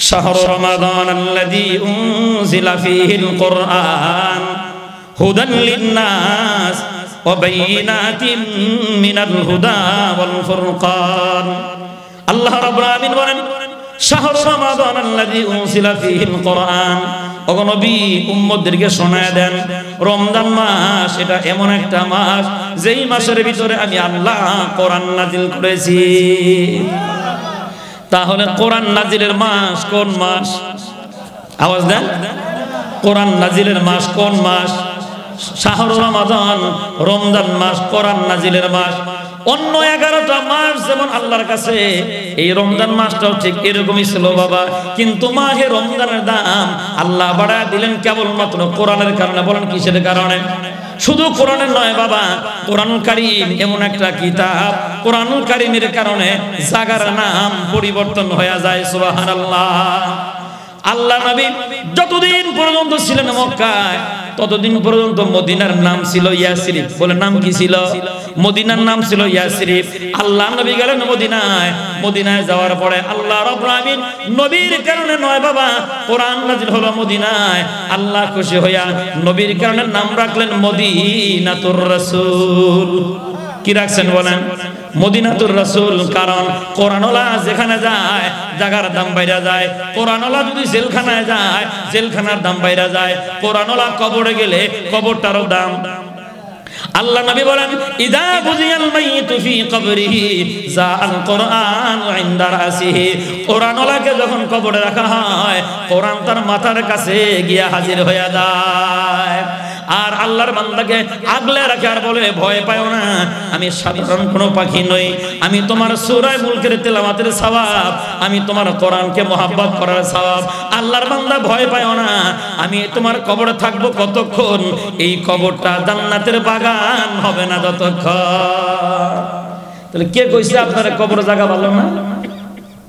শাহরু রমাদান আল্লাযী উনজিলা ফীহিল কুরআন হুদান লিন-নাস ওয়া বাইয়িনাতিন মিনাল হুদা ওয়াল ফুরকান। আল্লাহ রাব্বুল আলামিন বলেন, শাহরু রমাদান আল্লাযী উনজিলা ফীহিল কুরআন। ওগো নবী, উম্মতদেরকে শোনায় দেন, রমজান মাস এটা এমন একটা মাস যেই মাসের ভিতরে আমি আল্লাহ কোরআন নাজিল করেছি। তাহলে কোরআন নাজিলের মাস কোন মাস? আওয়াজ দেন, কোরআন নাজিলের মাস কোন মাস? শাহরু রমাদান, রমজান মাস কোরআন নাজিলের মাস। অন্য 11টা মাস যেমন আল্লাহর কাছে, এই রমজান মাসটাও ঠিক এরকমই ছিল বাবা। কিন্তু মাহে রমজানের দাম আল্লাহ বাড়ায় দিলেন কেবলমাত্র কোরআনের কারণে। বলেন কিসের কারণে? শুধু কোরআনের নয় বাবা, কোরআনুল কারীম এমন একটা কিতাব, কোরআনুল কারীমের কারণে জায়গার নাম পরিবর্তন হয়ে যায়। সুবহানাল্লাহ। আল্লাহ নবী যতদিন পর্যন্ত ছিলেন মক্কায়, ততদিন পর্যন্ত মদিনার নাম ছিল ইয়াসরিব। বলে নাম কি ছিল? মদিনার নাম ছিল ইয়াসরিব। আল্লাহ নবী গেলেন মদিনায়। মদিনায় যাওয়ার পরে আল্লাহ রাব্বুল আলামিন নবীর কারণে নয় বাবা, কোরআন নাজিল হলো মদিনায়। আল্লাহ খুশি হইয়া নবীর কারণে নাম রাখলেন মদিনাতুর রাসূল। কি রাখছেন বলেন? মদিনাতুর রাসূল। কারণ কোরআনওয়ালা যেখানে যায় জায়গার দাম বাইরা যায়। কোরআনওয়ালা যদি জেলখানায় যায় জেলখানার দাম বাইরা যায়। কোরআনওয়ালা কবরে গেলে কবরটারও দাম। আল্লাহ নবী বলেন, ইদা বুজিয়াল মাইয়িতু ফি কবরিহি জাআল কুরআন ইনদা রাসিহি। কোরআনওয়ালাকে যখন কবরে রাখা হয়, কোরআন তার মাথার কাছে গিয়া হাজির হয়ে যায়। আর আল্লাহর বান্দাকে আগলে রাখে আর বলে, ভয় পাও না, আমি সাধারণ কোনো পাখি নই। আমি তোমার সূরা মুলকের তেলাওয়াতের সওয়াব, আমি তোমার কোরআনকে মহব্বত করার সওয়াব। আল্লাহর বান্দা ভয় পাও না, আমি তোমার কবরে থাকবো কতক্ষণ? এই কবরটা জান্নাতের বাগান হবে না যতক্ষণ। তাহলে কে কইছে আপনার কবর জায়গা ভালো না?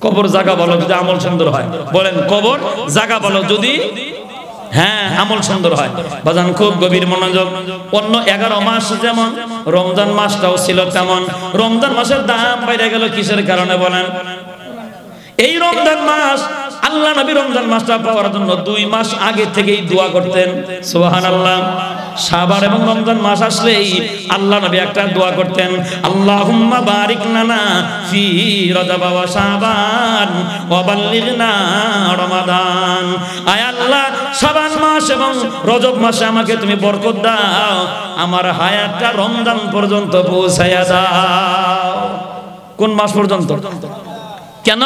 কবর জায়গা ভালো যদি আমল সুন্দর হয়। বলেন, কবর জায়গা ভালো যদি হ্যাঁ আমল সুন্দর হয়। বাজান খুব গভীর মনোযোগ। অন্য 11 মাস যেমন রমজান মাসটাও ছিল তেমন। রমজান মাসের দাম বাইরে গেল কিসের কারণে বলেন? এই রমজান মাস আল্লাহ নবী রমজান মাসটা পাওয়ার জন্য 2 মাস আগে থেকেই দোয়া করতেন। সুবহানাল্লাহ। শাবান এবং রমজান মাস আসলেই আল্লাহ নবী একটা দোয়া করতেন, আল্লাহুম্মা বারিক লানা ফি রজব ওয়া শাবান ওয়া বাল্লিগনা রমাদান। আয় আল্লাহ, শাবান মাস এবং রজব মাসে আমাকে তুমি বরকত দাও, আমার হায়াতটা রমজান পর্যন্ত পৌঁছায়া দাও। কোন মাস পর্যন্ত? কেন?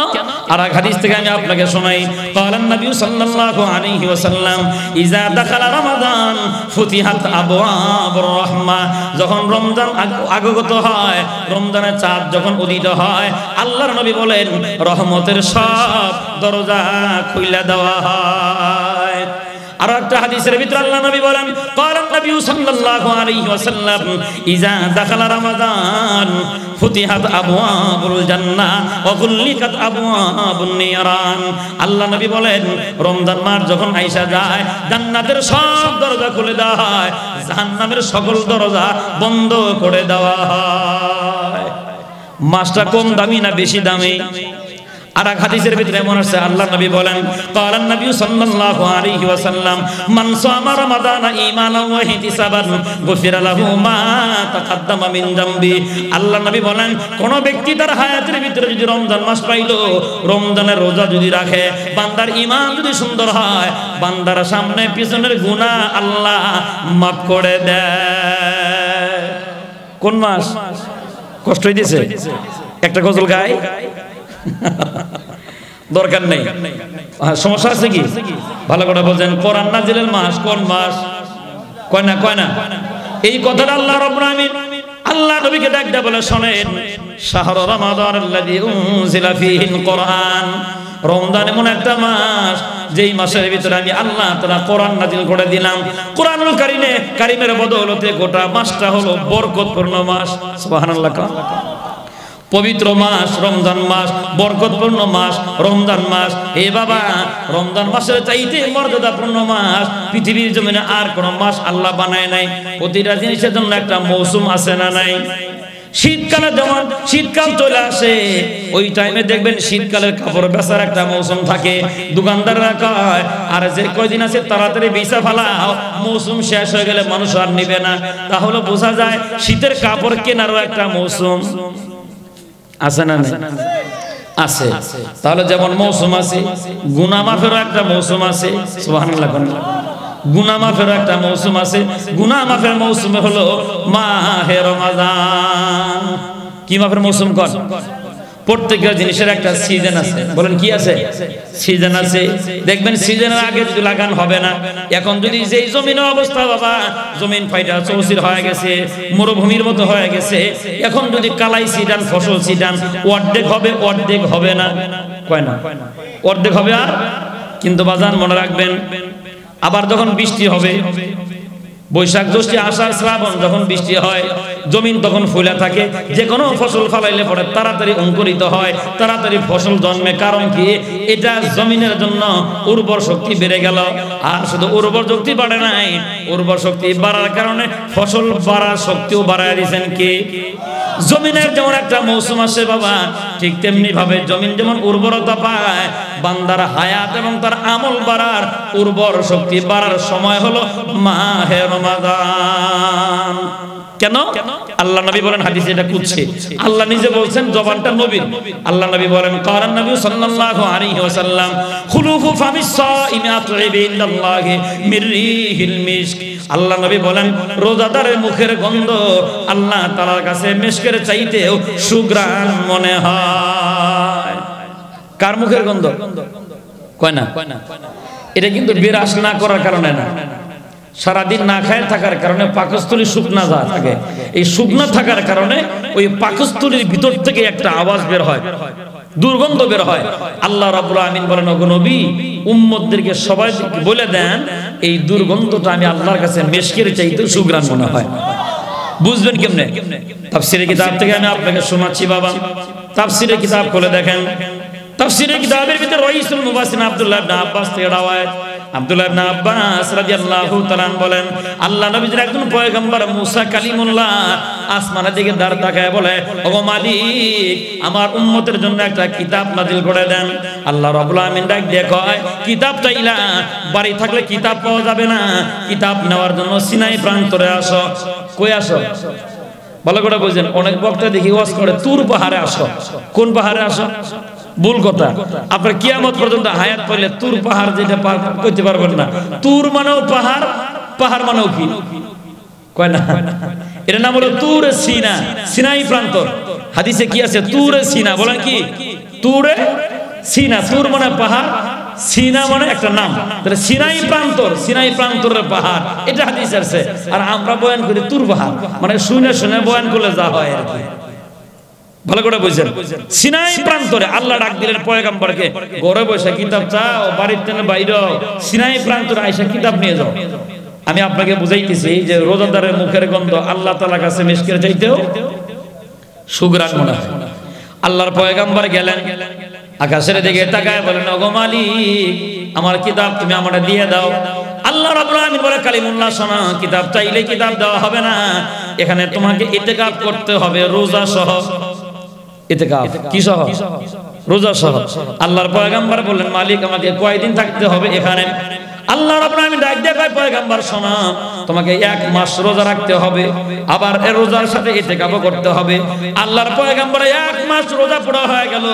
আর এক হাদিস থেকে আমি আপনাকে শোনাই। ক্বালান নবী সাল্লাল্লাহু আলাইহি ওয়াসাল্লাম, ইজা দাখালা রমাদান ফুতিহাত আবওয়াবুর রাহমা। যখন রমজান আগত হয়, রমজানের চাঁদ যখন উদিত হয়, আল্লাহর নবী বলেন রহমতের সব দরজা খুলে দেওয়া হয়। আর একটা হাদিসের ভিতরে আল্লাহ নবী বলেন, ক্বালান নবী সাল্লাল্লাহু আলাইহি ওয়াসাল্লাম, ইজা দাখালা রমাদান ফুতিহাত আবওয়াবুল জান্নাহ ওয়া গুল্লিকাত আবওয়াবুন নিরান। আল্লাহ নবী বলেন রমজান মাস যখন আইসা যায়, জান্নাতের সব দরজা খুলে দেওয়া হয়, জাহান্নামের সকল দরজা বন্ধ করে দেওয়া হয়। মাসটা কম দামি না বেশি দামি? আর এক হাদিসের ভিতরে এমন আছে, আল্লাহ নবী বলেন, ক্বালান নবী সাল্লাল্লাহু আলাইহি ওয়াসাল্লাম, মান সামা রমাদানা ঈমানান ওয়া ইহতিসাবান গুফিরা লাহু মা তাকাদ্দামা মিন যামবি। আল্লাহ নবী বলেন, কোন ব্যক্তি তার হায়াতের ভিতরে যদি রমজান মাস পাইলো, রমজানের রোজা যদি রাখে, বান্দার ঈমান যদি সুন্দর হয়, বান্দার সামনে পিছনের গুনাহ আল্লাহ মাফ করে দেয়। কোন মাস? কষ্ট হইতেছে? একটা গজল গায়, দরকার নেই। সমস্যা আছে কি? ভালো করে বলছেন। কোরআন নাজিলের মাস কোন মাস? কয় না এই কথাটা আল্লাহ রাব্বুল আলামিন আল্লাহ নবীকে ডাক দিয়ে বলে, শোনেন, শাহরু রমাদানাল্লাযী উনজিলা ফীহিল কুরআন। রমজান এমন একটা মাস যেই মাসের ভিতরে আমি আল্লাহ তাআলা কোরআন নাজিল করে দিলাম। কোরআনুল কারীমের বদৌলতে গোটা মাসটা হলো বরকতপূর্ণ মাস। সুবহানাল্লাহ। পবিত্র মাস রমজান মাস, বরকতপূর্ণ মাস রমজান মাস। হে বাবা, রমজান মাসের চাইতে মর্যাদাপূর্ণ মাস পৃথিবীর জমিনে আর কোন মাস আল্লাহ বানায় নাই। প্রতিটা জিনিসের জন্য একটা মৌসুম আছে না নাই? শীতকালে যেমন শীতকাল চলে আসে, ওই টাইমে দেখবেন শীতকালের কাপড় বেচার একটা মৌসুম থাকে। দোকানদাররা কয় আর যে কয়দিন আছে তাড়াতাড়ি বেচা ফেলাও, মৌসুম শেষ হয়ে গেলে মানুষ আর নিবে না। তাহলে বোঝা যায় শীতের কাপড় কেনারও একটা মৌসুম আছে না? আছে। তাহলে যেমন মৌসুম আছে, গুনাহ মাফেরও একটা মৌসুম আছে। সুবহানাল্লাহ। গুনাহ মাফের একটা মৌসুম আছে। গুনাহ মাফের মৌসুমে হলো মাহে রমাদান। কি মাফের মৌসুম? কর প্রত্যেকটা জিনিসের একটা সিজন আছে। বলেন কি আছে? সিজন আছে। দেখবেন সিজনের আগে যদি লাগান হবে না। এখন যদি যেই জমিনের অবস্থা বাবা, জমিন ফাইটা চৌচির হয়ে গেছে, মরুভূমির মতো হয়ে গেছে, এখন যদি কালাই সিডান ফসল সিডান অর্ধেক হবে, অর্ধেক হবে না। কয় না অর্ধেক হবে। আর কিন্তু বাজান মনে রাখবেন, আবার যখন বৃষ্টি হবে, বৈশাখ জ্যৈষ্ঠ আষাঢ় শ্রাবণ যখন বৃষ্টি হয়, জমিন তখন ফুলে থাকে। যে কোনো ফসল ফলাইলে পরে তাড়াতাড়ি অঙ্কুরিত হয়, তাড়াতাড়ি ফসল জন্মে। কারণ কি? এটা জমিনের জন্য উর্বর শক্তি বেড়ে গেল। আর শুধু উর্বর শক্তি বাড়ে নাই, উর্বর শক্তি বাড়ার কারণে ফসল বাড়ার শক্তিও বাড়ায় দিয়েছেন কে? জমিনের যেমন একটা মৌসুম আসে বাবা, ঠিক তেমনি ভাবে জমিন যেমন উর্বরতা পায়, বান্দার হায়াত এবং তার আমল বাড়ার, উর্বর শক্তি বাড়ার সময় হলো মাহে রমাদান। কেন? আল্লাহ নবী বলেন হাদিসে, এটা কুদসি, আল্লাহ নিজে বলছেন, জবানটা নবীর। আল্লাহ নবী বলেন কারান নবী সাল্লাল্লাহু আলাইহি ওয়াসাল্লাম খুলুফু ফামিস সাইমি আতইবি ইনদাল্লাহি মির রিহিল মিস্ক। আল্লাহ নবী বলেন রোজাদারের মুখের গন্ধ আল্লাহ তাআলার কাছে মিস্কের চাইতেও সুঘ্রাণ মনে হয়। কার মুখের গন্ধ? কয় না। এটা কিন্তু বিরাস না করার কারণে না, সারাদিন না খায় থাকার কারণে পাকস্থলী শুকনা যা থাকে, এই শুকনা থাকার কারণে ওই পাকস্থলীর ভিতর থেকে একটা আওয়াজ বের হয়, দুর্গন্ধ বের হয়। আল্লাহ রাব্বুল আমিন বলেন, ওগো নবী, উম্মতদেরকে সবাই বলে দেন এই দুর্গন্ধটা আমি আল্লাহর কাছে মিস্কের চাইতে সুঘ্রাণ মনে হয়। বুঝবেন কেমনে? তাফসীরের কিতাব থেকে আমি আপনাকে শোনাচ্ছি বাবা। তাফসীরের কিতাব খুলে দেখেন, তাফসীরের কিতাবের ভিতরে রাইসুল মুফাসসিরিন আব্দুল্লাহ ইবনে আব্বাস থেকে রাওয়ায়াত। আব্দুল্লাহ ইবনে আব্বাস রাদিয়াল্লাহু তাআলা বলেন, আল্লাহ নবীর একজন পয়গম্বর মুসা কালিমুল্লাহ আসমানের দিকে দাঁড় তাকায় বলে, ওগো মালিক, আমার উম্মতের জন্য একটা কিতাব নাযিল করে দেন। আল্লাহ রাব্বুল আমিন ডাক দিয়ে কয়, কিতাব চাইলা বাড়ি থাকলে কিতাব পাওয়া যাবে না, কিতাব নেওয়ার জন্য সিনাই প্রান্তরে আসো। কই আসো? ভালো করে বুঝেন। অনেক বক্তা দেখি ওয়াজ করে তুর পাহাড়ে আসো। কোন পাহাড়ে আসো? ভুল কথা। আপনার কিয়ামত পর্যন্ত হায়াত পাইলে তুর পাহাড় যেটা পার করতে পারবেন না। তুর মানেও পাহাড়, পাহাড় মানেও কি? কয় না। এর নাম হলো তুরে সিনা, সিনাই প্রান্তর। হাদিসে কি আছে? তুরে সিনা। বলেন কি? তুরে সিনা। তুর মানে পাহাড়, সিনা মানে একটা নাম। তাহলে সিনাই প্রান্তর, সিনাই প্রান্তরের পাহাড়, এটা হাদিসে আছে। আর আমরা বয়ান করি তুর পাহাড়, মানে শুনে শুনে বয়ান করলে যা হয় আর কি। ভালো করে বুঝছেন? সিনাই প্রান্তরে আল্লাহ ডাক দিলেন পয়গম্বরকে, ঘরে বসে কিতাব চাও, বাড়ির থেকে বাইরে সিনাই প্রান্তরে আইসা কিতাব নিয়ে যাও। আমি আপনাকে বুঝাইতেছি যে রোজাদারের মুখের গন্ধ আল্লাহ তাআলার কাছে মিস্কের চাইতেও সুঘ্রাণ মনে হয়। আল্লাহর পয়গম্বর গেলেন, আকাশের দিকে তাকায় বলেন, ওগো মালিক, আমার কিতাব তুমি আমাকে দিয়ে দাও। আল্লাহ রাব্বুল আমিন বলে, কালিমুল্লাহ শোনো, কিতাব চাইলে কিতাব দেওয়া হবে না, এখানে তোমাকে ইতিকাফ করতে হবে রোজা সহ। ইতিকাফ কি সহ? রোজা সহ। আল্লাহর পয়গম্বর বললেন, মালিক, আমাকে কয়দিন থাকতে হবে এখানে? আল্লাহ রাব্বুল আমিন ডাক দিয়ে কয়, পয়গম্বর শোনো, তোমাকে 1 মাস রোজা রাখতে হবে, আবার এই রোজার সাথে ইতিকাফও করতে হবে। আল্লাহর পয়গম্বর 1 মাস রোজা পুরো হয়ে গেল,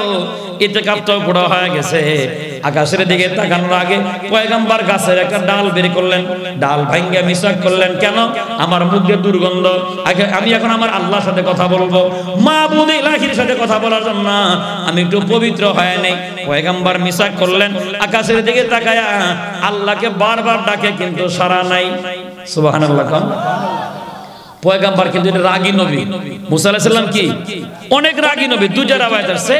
ইতিকাফটাও পুরো হয়ে গেছে। আকাশের দিকে তাকানোর আগে পয়গম্বর গাছের একটা ডাল বের করলেন, ডাল ভাঙ্গা মিসাক করলেন। কেন? আমার মুখে দুর্গন্ধ, আমি এখন আমার আল্লাহর সাথে কথা বলবো, মাবুদ ইলাহির সাথে কথা বলার জন্য আমি একটু পবিত্র হয় নাই। পয়গম্বর মিসাক করলেন, আকাশের দিকে তাকায়া আল্লাহকে বারবার ডাকে, কিন্তু সাড়া নাই। সুবহানাল্লাহ। পয়গম্বর কিন্তু রাগী নবী। মুসা আলাইহিস সালাম কি অনেক রাগী নবী। দুইটা রাওয়ায়াত আছে,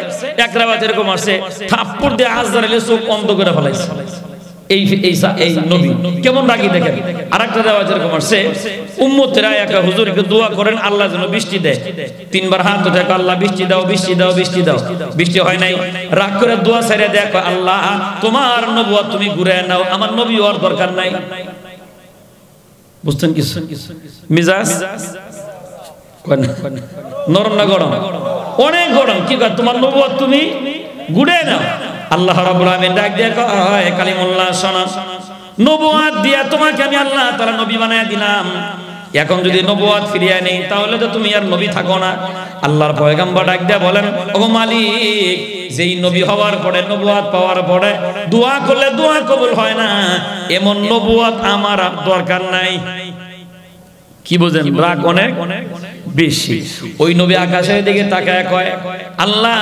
এক রাওয়ায়াত এরকম আছে, থাপ্পড় দিয়ে আজরাইলের চোখ অন্ধ করে ফেলাইছে। এই নবী কেমন রাগী দেখেন। আরেকটা রাওয়ায়াত এরকম আছে, উম্মতেরা একটা হুজুরকে দোয়া করেন আল্লাহ যেন বৃষ্টি দেয়। 3 বার হাত উঠে আল্লাহ বৃষ্টি দাও, বৃষ্টি দাও, বৃষ্টি দাও। বৃষ্টি হয় নাই, রাগ করে দোয়া ছেড়ে দেয়, আল্লাহ তোমার নবুয়ত তুমি ঘুরে নাও, আমার নবী হওয়ার দরকার নাই। বুঝছেন কিছু? মিজাজ নরম না গরম? অনেক গরম। কি কয় তোমার নবুয়ত তুমি গুড়ে নাও। আল্লাহ রাব্বুল আলামিন ডাক দিয়ে কয় কালিমুল্লাহ শোনো, নবুয়ত দিয়া তোমাকে আমি আল্লাহ তাআলা নবী বানায়া দিলাম। এখন যদি নবুয়ত ফিরিয়ে নেই তাহলে তো তুমি আর নবী থাকো না। আল্লাহর পয়গম্বর ডাক দিয়ে বলেন, ওগো মালিক, যেই নবী হওয়ার পরে নবুয়ত পাওয়ার পরে দোয়া করলে দোয়া কবুল হয় না, এমন নবুয়ত আমার আর দরকার নাই। কি বুঝেন? রাগ অনেক বেশি। ওই নবী আকাশের দিকে তাকায় কয়, আল্লাহ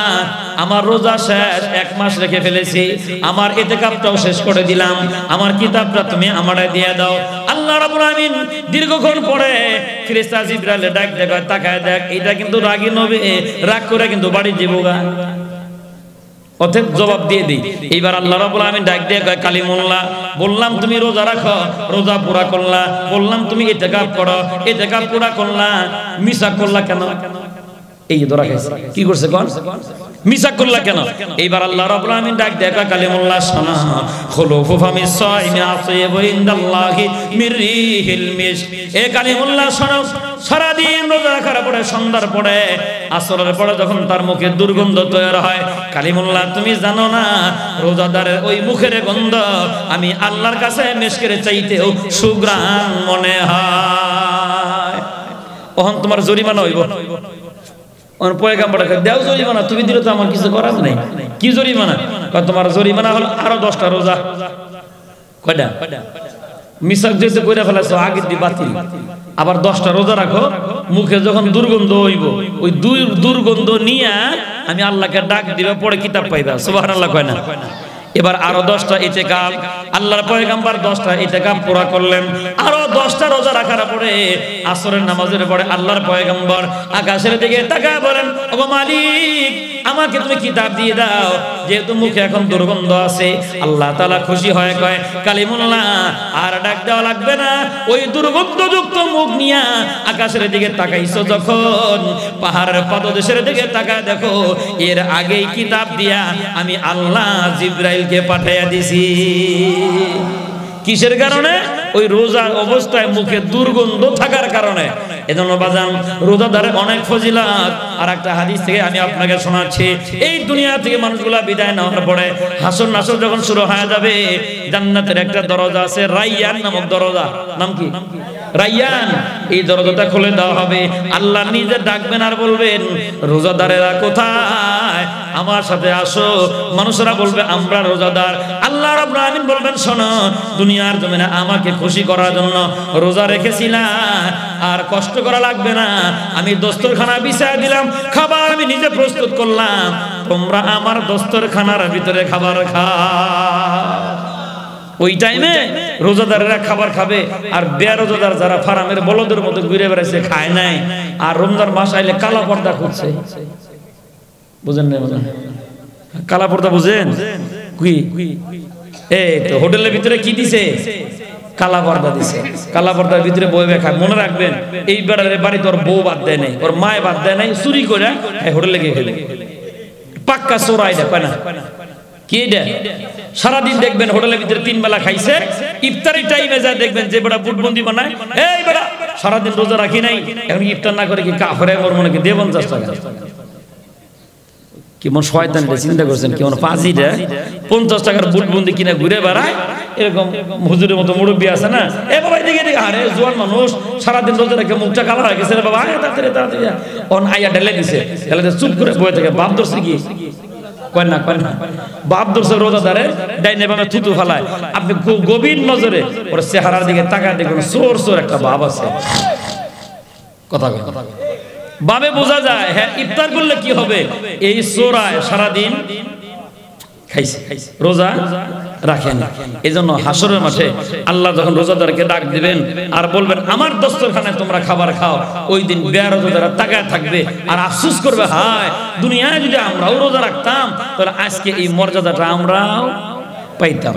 আমার রোজা শেষ, 1 মাস রেখে ফেলেছি, আমার ইতিকাফটাও শেষ করে দিলাম, আমার কিতাবটা তুমি আমারে দিয়ে দাও। আল্লাহ রাব্বুল আমিন দীর্ঘক্ষণ পরে ফেরেশতা জিবরাইল ডাক দিয়ে কয়, তাকায় দেখ, এটা কিন্তু রাগী নবী, রাগ করে কিন্তু বাড়ি যাবগা। অতএব জবাব দিয়ে দিই। এইবার আল্লাহ রাব্বুল আমিন ডাক দিয়ে কয়, কালিমুল্লাহ, বললাম তুমি রোজা রাখো, রোজা পুরা করলা, বললাম তুমি ইতিকাফ করো, ইতিকাফ পুরা করলা, মিছা করলা কেন? এই যে ধরা খাইছে, কি করছে কোন? মিছা করলা কেন? এইবার আল্লাহ রাব্বুল আমিন ডাক দিয়ে কয়, কালিমুল্লাহ শোনা, খুলুফু ফামিস সাইমি আসিবু ইনদাল্লাহি মির রিহিল মিস্ক। এ কালিমুল্লাহ শোনো, সারা দিন রোজা রাখার পরে সন্ধ্যার পরে আসরের পরে যখন তার মুখে দুর্গন্ধ তৈরি হয়, কালিমুল্লাহ তুমি জানো না রোজাদারের ওই মুখের গন্ধ আমি আল্লাহর কাছে মিস্কের চাইতেও সুঘ্রাণ মনে হয়। ওহন তোমার জরিমানা হইব। পয়গাম্বরকে দেও জরিমানা, তুমি দিলে তো আমার কিছু করার নাই। কি জরিমানা? তোমার জরিমানা হলো আরো 10টা রোজা। কয়টা? মিসাক যেতে কইরা ফেলাছো, আগের দি বাতিল। আবার 10টা রোজা রাখো, মুখে যখন দুর্গন্ধ হইব ওই দুর্গন্ধ নিয়া আমি আল্লাহকে ডাক দিবে, পরে কিতাব পাইবা। সুবহানাল্লাহ কয় না? এবার আরো 10টা ইতিকাফ, আল্লাহর পয়গম্বর 10টা ইতিকাফ পুরা করলেন। আরো 10টা রোজা রাখার পরে আসরের নামাজের পরে আল্লাহর পয়গম্বর আকাশের দিকে তাকায় বলেন, ওগো মালিক, আমাকে তুমি কিতাব দিয়ে দাও, যেহেতু মুখে এখন দুর্গন্ধ আছে। আল্লাহ তাআলা খুশি হয়ে কয়, কালিমুল্লাহ, আর ডাক দেওয়া লাগবে না। ওই দুর্গন্ধযুক্ত মুখ নিয়া আকাশের দিকে তাকাইছো যখন, পাহাড়ের পাদদেশের দিকে তাকায় দেখো, এর আগেই কিতাব দিয়া আমি আল্লাহ জিবরাইলকে পাঠাইয়া দিছি। কিসের কারণে? ওই রোজার অবস্থায় মুখে দুর্গন্ধ থাকার কারণে। এজন্য বাজান, রোজাদারের অনেক ফজিলত। আর একটা হাদিস থেকে আমি আপনাকে শোনাচ্ছি, এই দুনিয়া থেকে মানুষগুলা বিদায় নেওয়ার পরে হাসর নাসর যখন শুরু হয়ে যাবে, জান্নাতের একটা দরজা আছে, রাইয়ান নামক দরজা। নাম কি? রাইয়ান। এই দরজাটা খুলে দেওয়া হবে, আল্লাহ নিজে ডাকবেন আর বলবেন, রোজাদারেরা কোথায়? আমার সাথে আসো। মানুষরা বলবে, আমরা রোজাদার। আল্লাহ রাব্বুল আমিন বলবেন, শোনো, দুনিয়ার জমিনে আমাকে খুশি করার জন্য রোজা রেখেছিলাম, আর কষ্ট করা লাগবে না। আমি দস্তরখানা বিছায় দিলাম, খাবার আমি নিজে প্রস্তুত করলাম, তোমরা আমার দস্তরখানার ভিতরে খাবার খাও। ওই টাইমে রোজাদারেরা খাবার খাবে, আর বেরোজাদার যারা ফারামের বলদের মতো ঘুরে বেড়াইছে, খায় নাই, আর রমজান মাস আইলে কালা পর্দা খুঁজছে। বুঝেন না? কালা পর্দা বুঝেন? এই তো হোটেলের ভিতরে কি দিছে? কালা পর্দা দিছে। কালা পর্দার ভিতরে বইবে খায়। মনে রাখবেন, এই বেড়ার বাড়িতে ওর বউ বাদ দেয় নাই, ওর মায় বাদ দেয় নাই, চুরি করে হোটেলে গিয়ে খেলে। পাক্কা চোরা এটা, কয় না? কি এটা? সারাদিন দেখবেন হোটেলের ভিতরে 3 বেলা খাইছে, ইফতারি টাইমে যা দেখবেন যে বেটা বুটবন্দি বানায়, এই বেটা সারাদিন রোজা রাখি নাই, এখন ইফতার না করে কি কাফের মোর মনে কি দেব 50 টাকা? কেমন শয়তান রে, চিন্তা করছেন? কেমন পাজিটা 50 টাকার বুটবন্দি কিনে ঘুরে বেড়ায়। এরকম হুজুরের মতো মুরব্বী আছে না, এ বাবা এদিকে এদিকে, আরে জোয়ান মানুষ সারাদিন রোজা রেখে মুখটা কালা হয়ে গেছে রে বাবা, আয় তাড়াতাড়ি তাড়াতাড়ি অন আইয়া ঢেলে দিছে। ঢেলে চুপ করে বয়ে থেকে বাপ ধরছে কি? কয় না, কয় না। বাপ ধরছে রোজাদারে, ডাইনে বামে থুতু ফালায়। আপনি গভীর নজরে ওর চেহারার দিকে তাকায় দেখবেন, চোর চোর একটা ভাব আছে। কথা বাবে বোঝা যায়, হ্যাঁ, ইফতার করলে কি হবে? এই চোরায় সারাদিন খাইছে, রোজা রাখেন। এজন্য হাসরের মাঠে আল্লাহ যখন রোজাদারকে ডাক দিবেন আর বলবেন, আমার দস্তরখানায় তোমরা খাবার খাও, ওই দিন বেরোজাদাররা তাকায় থাকবে আর আফসোস করবে, হায়, দুনিয়ায় যদি আমরাও রোজা রাখতাম তাহলে আজকে এই মর্যাদাটা আমরাও পাইতাম।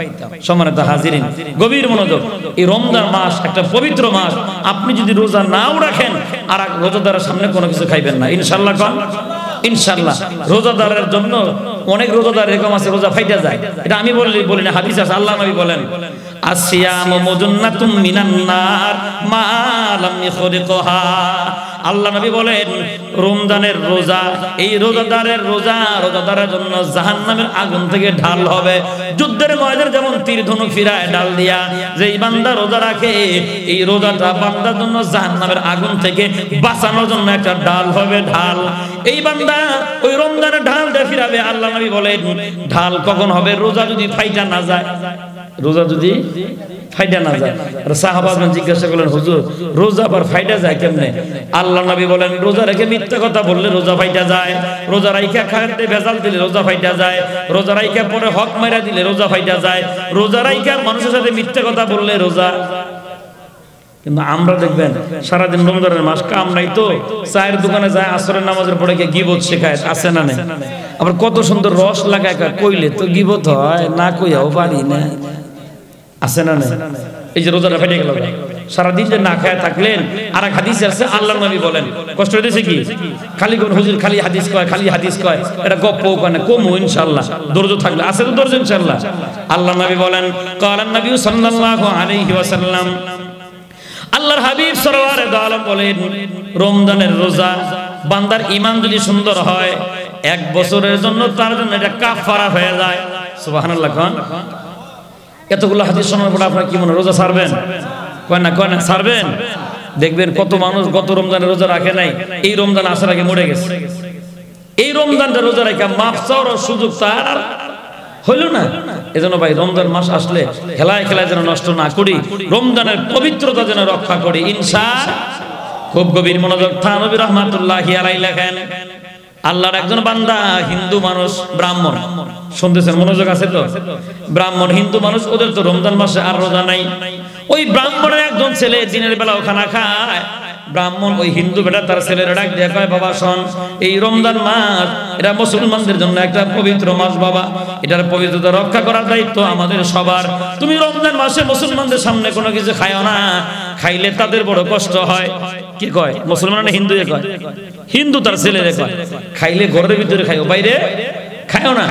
সম্মানিত হাজিরিন, গভীর মনোযোগ। এই রমজান মাস একটা পবিত্র মাস। আপনি যদি রোজা নাও রাখেন, আর রোজাদারের সামনে কোনো কিছু খাইবেন না, ইনশাআল্লাহ। ইনশাআল্লাহ রোজাদারের জন্য অনেক রোজাদার এরকম আছে, রোজা ফাইটা যায়। এটা আমি বলি না, হাদিস আছে। আল্লাহ নবী বলেন, আসিয়ামু মুজন্নাতুম মিনান নার মা লাম ইখরিকহা। আল্লাহ নবী বলেন রমজানের রোজা, এই রোজাদারের রোজা রোজাদারের জন্য জাহান্নামের আগুন থেকে ঢাল হবে। যুদ্ধের ময়দানে যেমন তীর ধনুক ফিরায় ঢাল দিয়া, যেই বান্দা রোজা রাখে এই রোজাটা বান্দার জন্য জাহান্নামের আগুন থেকে বাঁচানোর জন্য একটা ঢাল হবে, ঢাল। এই বান্দা ওই রমজানের ঢাল দিয়ে ফিরাবে। আল্লাহ নবী বলেন ঢাল কখন হবে? রোজা যদি ফাইটা না যায়, রোজা যদি ফাইটা না যায়। আর সাহাবাগণ জিজ্ঞাসা করলেন হুজুর রোজা আবার ফাইটা যায় কেমনে? আল্লাহ নবী বলেন রোজা রেখে মিথ্যা কথা বললে রোজা ফাইটা যায়, রোজা রাইখা খাদ্যে ভেজাল দিলে রোজা ফাইটা যায়, রোজা রাইখা পরে হক মাইরা দিলে রোজা ফাইটা যায়, রোজা রাইখা মানুষের সাথে মিথ্যা কথা বললে রোজা। কিন্তু আমরা দেখবেন সারাদিন রমজানের মাস কাম নাই তো চায়ের দোকানে যায়, আসরের নামাজের পরে গিয়ে গিবত শেখায়, আছে না নেই? আবার কত সুন্দর রস লাগায় কইলে তো গিবত হয়, না কইয়াও পারি না, আছে না নেই? এই যে রোজাটা ফেটে গেল, সারাদিন যে না খায় থাকলেন। আর এক হাদিস আছে আল্লাহর নবী বলেন, কষ্ট হইতেছে কি? খালি কোন হুজুর খালি হাদিস কয়, খালি হাদিস কয়, এটা গপ্প কয়, কমু ইনশাআল্লাহ, ধৈর্য থাকলে আছে তো ধৈর্য ইনশাআল্লাহ। আল্লাহর নবী বলেন ক্বালান নবী সাল্লাল্লাহু আলাইহি ওয়াসাল্লাম, আল্লাহর হাবিব সাল্লাল্লাহু আলাইহি ওয়াসাল্লাম বলেন রমজানের রোজা বান্দার ঈমান যদি সুন্দর হয় 1 বছরের জন্য তার জন্য এটা কাফারা হয়ে যায়। সুবহানাল্লাহ। কোন এতগুলো হাদিস শোনার পর আপনারা কি মনে রোজা ছাড়বেন? কয় না ছাড়বেন? দেখবেন কত মানুষ গত রমজানে রোজা রাখে নাই, এই রমজান আসার আগে মরে গেছে। এই রমজানটা রোজা রাখা মাফ চাওয়ার সুযোগ তার হইল না। এজন্য ভাই রমজান মাস আসলে খেলায় খেলায় যেন নষ্ট না করি, রমজানের পবিত্রতা যেন রক্ষা করি ইনশাআল্লাহ। খুব গভীর মনোযোগ। থানবী রহমাতুল্লাহি আলাইহি লেখেন আল্লাহর একজন বান্দা হিন্দু মানুষ, ব্রাহ্মণ, শুনতেছেন মনোযোগ আছে তো? ব্রাহ্মণ হিন্দু মানুষ, ওদের তো রমজান মাসে আর রোজা নাই। ওই ব্রাহ্মণের একজন ছেলে দিনের বেলাও খানা খায়। ব্রাহ্মণ ওই হিন্দু বেটা তার ছেলের ডাক দিয়ে কয় বাবা শোন, এই রমজান মাস এটা মুসলমানদের জন্য একটা পবিত্র মাস বাবা, এটার পবিত্রতা রক্ষা করার দায়িত্ব আমাদের সবার। তুমি রমজান মাসে মুসলমানদের সামনে কোনো কিছু খায়ও না, খাইলে তাদের বড় কষ্ট হয়। কি কয়? মুসলমান না হিন্দু? কয় হিন্দু তার ছেলেরে কয় খাইলে ঘরের ভিতরে খাইও, বাইরে খায়ও না।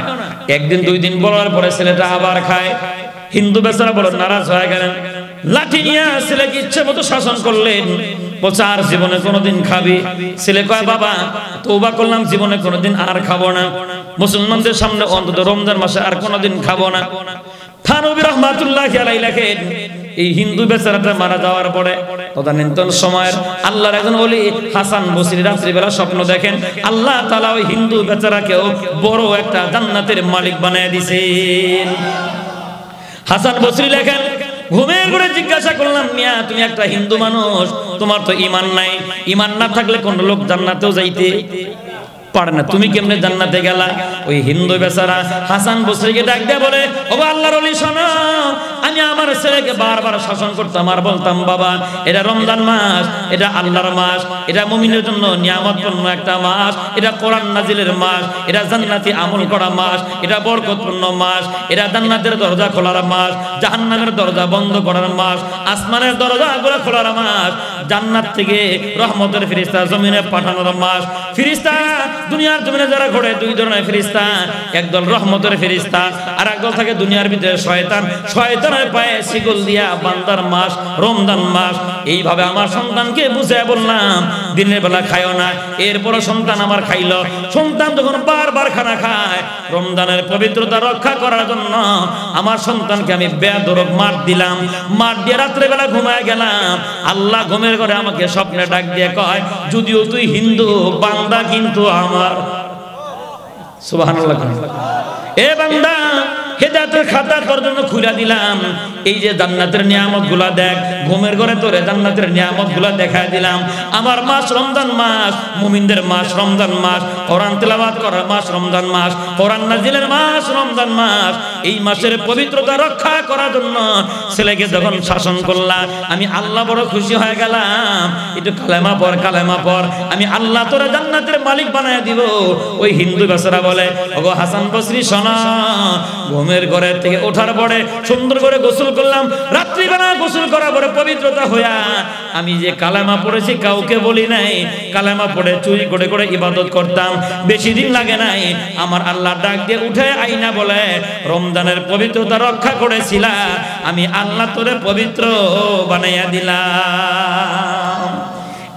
একদিন 2 দিন বলার পরে ছেলেটা আবার খায়। হিন্দু বেচারা বড় নারাজ হয়ে গেলেন, লাঠি নিয়ে ছেলেকে ইচ্ছে মতো শাসন করলেন, প্রচার জীবনে কোনোদিন খাবি? ছেলে কয় বাবা তওবা করলাম, জীবনে কোনোদিন আর খাবো না, মুসলমানদের সামনে অন্তত রমজান মাসে আর কোনোদিন খাবো না। থানবী রাহমাতুল্লাহি আলাইহি লেখেন এই হিন্দু বেচারাটা মারা যাওয়ার পরে তদানীন্তন সময়ের আল্লাহর একজন ওলি হাসান বসরি রাত্রিবেলা স্বপ্ন দেখেন আল্লাহ তাআলা ওই হিন্দু বেচারাকেও বড় একটা জান্নাতের মালিক বানায় দিয়েছেন। হাসান বসরি লেখেন ঘুমের ঘরে জিজ্ঞাসা করলাম মিয়া তুমি একটা হিন্দু মানুষ, তোমার তো ঈমান নাই, ঈমান না থাকলে কোন লোক জান্নাতেও যাইতে পারে না, তুমি কেমনে জান্নাতে গেলা? ওই হিন্দু বেচারা হাসান বসরিকে ডাক দিয়ে বলে ও আল্লাহর ওলি শোনো, আমি আমার ছেলেকে বারবার শাসন করতাম আর বলতাম বাবা এটা রমজান মাস, এটা আল্লাহর মাস, এটা মুমিনের জন্য নিয়ামতপূর্ণ একটা মাস, এটা কোরআন নাজিলের মাস, এটা জান্নাতি আমল করা মাস, এটা বরকতপূর্ণ মাস, এটা জান্নাতের দরজা খোলার মাস, জাহান্নামের দরজা বন্ধ করার মাস, আসমানের দরজাগুলো খোলার মাস, জান্নাত থেকে রহমতের ফেরেশতা জমিনে পাঠানোর মাস। ফেরেশতা দুনিয়ার জমিনে যারা ঘোরে 2 ধরনের ফেরেশতা, একদল রহমতের ফেরেশতা আর একদল থাকে দুনিয়ার ভিতরে শয়তান। শয়তানের পায়ে শিকল দিয়া বান্দার মাস রমজান মাস। এইভাবে আমার সন্তানকে বুঝায় বললাম দিনের বেলা খায়ও না, এরপরও সন্তান আমার খাইলো। সন্তান যখন বারবার খানা খায় রমজানের পবিত্রতা রক্ষা করার জন্য আমার সন্তানকে আমি বেদরক মার দিলাম, মার দিয়ে রাত্রে বেলা ঘুমায় গেলাম। আল্লাহ ঘুমের ঘরে আমাকে স্বপ্নে ডাক দিয়ে কয় যদিও তুই হিন্দু বান্দা কিন্তু আমার। সুবহানাল্লাহ। এ বান্দা হেদায়েতের খাতা তোর জন্য খুলে দিলাম, এই যে জান্নাতের নিয়ামতগুলা দেখ, ঘুমের ঘরে তোরে জান্নাতের নিয়ামতগুলা দেখায় দিলাম। আমার মাস রমজান মাস, মুমিনদের মাস রমজান মাস, কোরআন তেলাওয়াত করার মাস রমজান মাস, কোরআন নাজিলের মাস রমজান মাস। এই মাসের পবিত্রতা রক্ষা করার জন্য ছেলেকে যখন শাসন করলাম আমি আল্লাহ বড় খুশি হয়ে গেলাম। একটু কালেমা পড়, কালেমা পড়, আমি আল্লাহ তোরে জান্নাতের মালিক বানায় দিব। ওই হিন্দু বেচারা বলে ওগো হাসান বসরি শোনো, ঘুমের ঘরে থেকে ওঠার পরে সুন্দর করে গোসল করলাম, রাত্রিবেলা গোসল করার পরে পবিত্রতা হইয়া আমি যে কালেমা পড়েছি কাউকে বলি নাই, কালেমা পড়ে চুরি করে করে ইবাদত করতাম। বেশি দিন লাগে নাই আমার আল্লাহ ডাক দিয়ে উঠে আইনা বলে রমজানের পবিত্রতা রক্ষা করেছিলা, আমি আল্লাহ তোরে পবিত্র বানাইয়া দিলাম।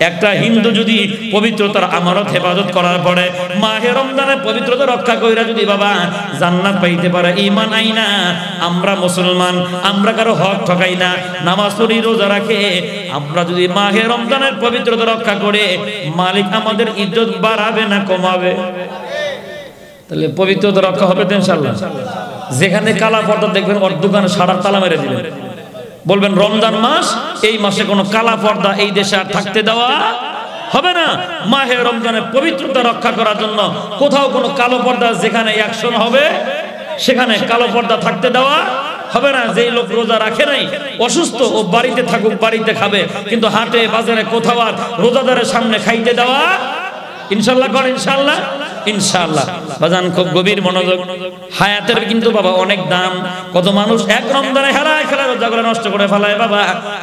একটা হিন্দু যদি পবিত্রতার আমানত হেফাজত করার পরে মাহে রমজানের পবিত্রতা রক্ষা কইরা যদি বাবা জান্নাত পাইতে পারে, ঈমান আইনা আমরা মুসলমান, আমরা কারো হক ঠকাই না, নামাজ পড়ি, রোজা রাখে, আমরা যদি মাহে রমজানের পবিত্রতা রক্ষা করে মালিক আমাদের ইজ্জত বাড়াবে না কমাবে? তাহলে পবিত্রতা রক্ষা হবে তো ইনশাআল্লাহ। যেখানে কালা পর্দা দেখবেন ওর দোকানে সারার তালা মেরে দিবেন, বলবেন রমজান মাস, এই মাসে কোনো কালা পর্দা এই দেশে আর থাকতে দেওয়া হবে না। মাহে রমজানের পবিত্রতা রক্ষা করার জন্য কোথাও কোনো কালো পর্দা যেখানে অ্যাকশন হবে সেখানে কালো পর্দা থাকতে দেওয়া হবে না। যেই লোক রোজা রাখে নাই, অসুস্থ, ও বাড়িতে থাকুক, বাড়িতে খাবে, কিন্তু হাটে বাজারে কোথাও আর রোজাদারের সামনে খাইতে দেওয়া ইনশাআল্লাহ কর, ইনশাআল্লাহ, ইনশাআল্লাহ। বাজান খুব গভীর মনোযোগ। হায়াতের কিন্তু বাবা অনেক দাম। কত মানুষ এক রমজানে হেলায় খেলায় রোজাগুলো নষ্ট করে ফেলায় বাবা,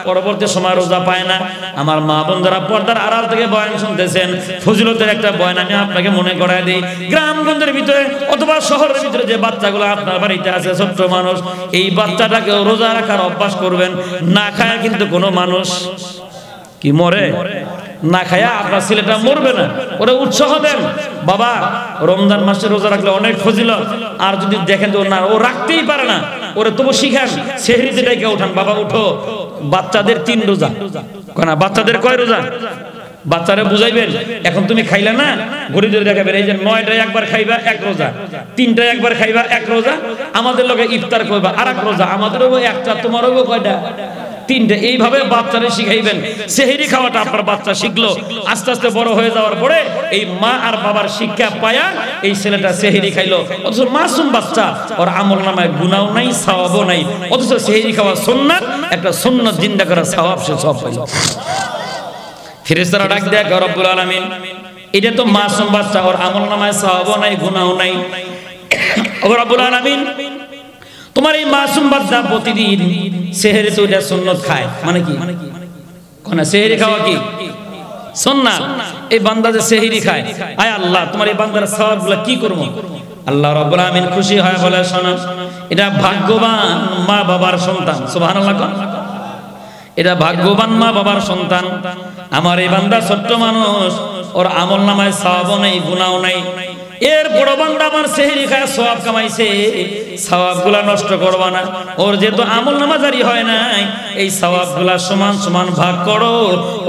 পরবর্তী সময় রোজা পায় না। আমার মা বোনরা পর্দার আড়াল থেকে বয়ান শুনতেছেন, ফজিলতের একটা বয়ান আমি আপনাকে মনে করায় দিই। গ্রামগঞ্জের ভিতরে অথবা শহরের ভিতরে যে বাচ্চাগুলো আপনার বাড়িতে আছে, ছোট্ট মানুষ, এই বাচ্চাটাকে রোজা রাখার অভ্যাস করবেন। না খায় কিন্তু কোনো মানুষ কি মরে? না খায়া আপনার ছেলেটা মরবে না, ওরা উৎসাহ দেন, বাবা রমজান মাসে রোজা রাখলে অনেক ফজিলত। আর যদি দেখেন তো না, ও রাখতেই পারে না, ওরে তবু শিখান, সেহরিতে ডেকে উঠান, বাবা উঠো, বাচ্চাদের 3 রোজা, না বাচ্চাদের কয় রোজা? বাচ্চারা বুঝাইবেন, এখন তুমি খাইলে না, ঘড়ি ধরে দেখাবেন, এই যে 9টায় একবার খাইবা 1 রোজা, 3টায় একবার খাইবা 1 রোজা, আমাদের লগে ইফতার করবা আর 1 রোজা, আমাদেরও একটা, তোমারও কয়টা? 3টে। এইভাবে বাচ্চারা শিখাইবেন। সেহরি খাওয়াটা আপনার বাচ্চা শিখলো, আস্তে আস্তে বড় হয়ে যাওয়ার পরে এই মা আর বাবার শিক্ষা পায়া এই ছেলেটা সেহরি খাইলো, অথচ মাসুম বাচ্চা, ওর আমল নামায় গুনাও নাই, সওয়াবও নাই, অথচ সেহরি খাওয়া সুন্নাত, একটা সুন্নাত জিন্দা করা সওয়াব, সে সব পাইল। ফেরেশতারা ডাক দেয় রব্বুল আলামিন, এটা তো মাসুম বাচ্চা, ওর আমল নামায় সওয়াবও নাই, গুনাও নাই, ও রব্বুল আলামিন তোমার এই মাসুম বাচ্চা প্রতিদিন সেহরি তো এটা সুন্নাত খায়, মানে কি? কোন সেহরি খাওয়া কি সুন্নাত? এই বান্দা যে সেহরি খায়, আয় আল্লাহ তোমার এই বান্দার সওয়াবগুলো কি করব? আল্লাহ রাব্বুল আলামিন খুশি হয়, বলে শোনো, এটা ভাগ্যবান মা বাবার সন্তান। সুবহানাল্লাহ। এটা ভাগ্যবান মা বাবার সন্তান। আমার এই বান্দা ছোট্ট মানুষ, ওর আমল নামায় সওয়াবও নেই, গুনাহও নাই, এর বড় বান্দা আমার সেহরি খায় সওয়াব কামাইছে, সওয়াবগুলা নষ্ট করবা না। ওর যেহেতু আমল নামা জারি হয় নাই, এই সওয়াবগুলা সমান সমান ভাগ করো,